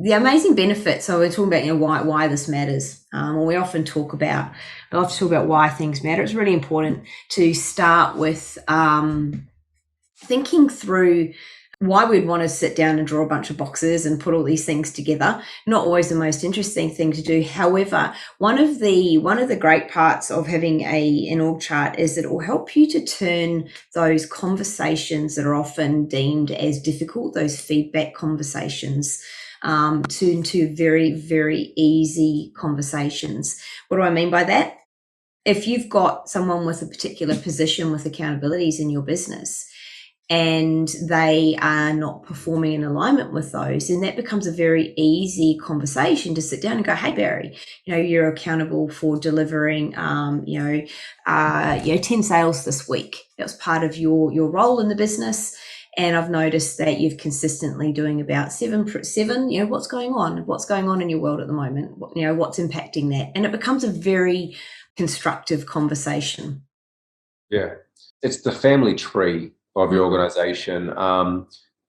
the amazing benefits. So we're talking about, why this matters. Or I often talk about why things matter. It's really important to start with thinking through why we'd want to sit down and draw a bunch of boxes and put all these things together. Not always the most interesting thing to do. However, one of the great parts of having an org chart is that it will help you to turn those conversations that are often deemed as difficult, those feedback conversations, into very, very easy conversations. What do I mean by that? If you've got someone with a particular position with accountabilities in your business, and they are not performing in alignment with those, then that becomes a very easy conversation to sit down and go, hey, Barry, you're accountable for delivering, 10 sales this week. That was part of your role in the business. And I've noticed that you've consistently doing about seven, what's going on? What's going on in your world at the moment? What's impacting that? And it becomes a very constructive conversation. Yeah. It's the family tree of your organization.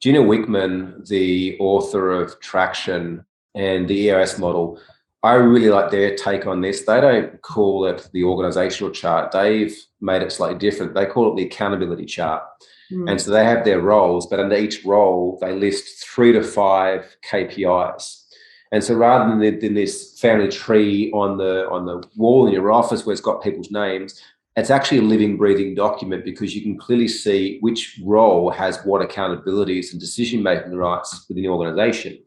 Gina Wickman, the author of Traction and the EOS model, I really like their take on this. They don't call it the organizational chart. They've made it slightly different. They call it the accountability chart. And so they have their roles, but under each role, they list 3 to 5 KPIs. And so rather than this family tree on the wall in your office where it's got people's names, it's actually a living, breathing document, because you can clearly see which role has what accountabilities and decision-making rights within the organization.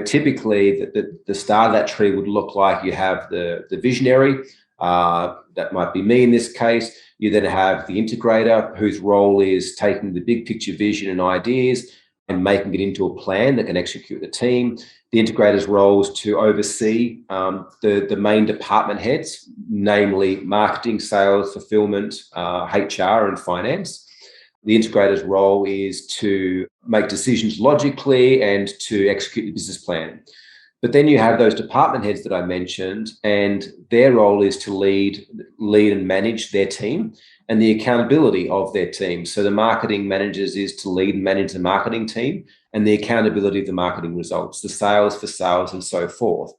Typically the start of that tree would look like you have the visionary, that might be me in this case. You then have the integrator, whose role is taking the big picture vision and ideas and making it into a plan that can execute the team. The integrator's role is to oversee the main department heads, namely marketing, sales, fulfillment, HR, and finance. The integrator's role is to make decisions logically and to execute the business plan. But then you have those department heads that I mentioned, and their role is to lead and manage their team and the accountability of their team. So the marketing managers is to lead and manage the marketing team and the accountability of the marketing results, the sales for sales, and so forth.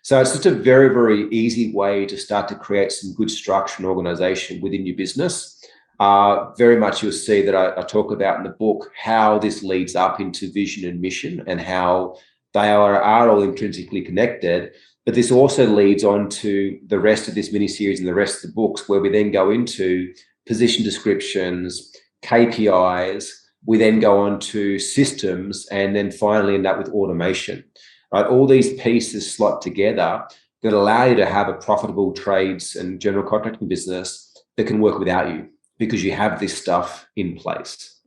So it's just a very, very easy way to start to create some good structure and organization within your business. Very much you'll see that I talk about in the book how this leads up into vision and mission and how they are all intrinsically connected. But this also leads on to the rest of this mini-series and the rest of the books, where we then go into position descriptions, KPIs. We then go on to systems, and then finally end up with automation. Right? All these pieces slot together that allow you to have a profitable trades and general contracting business that can work without you, because you have this stuff in place.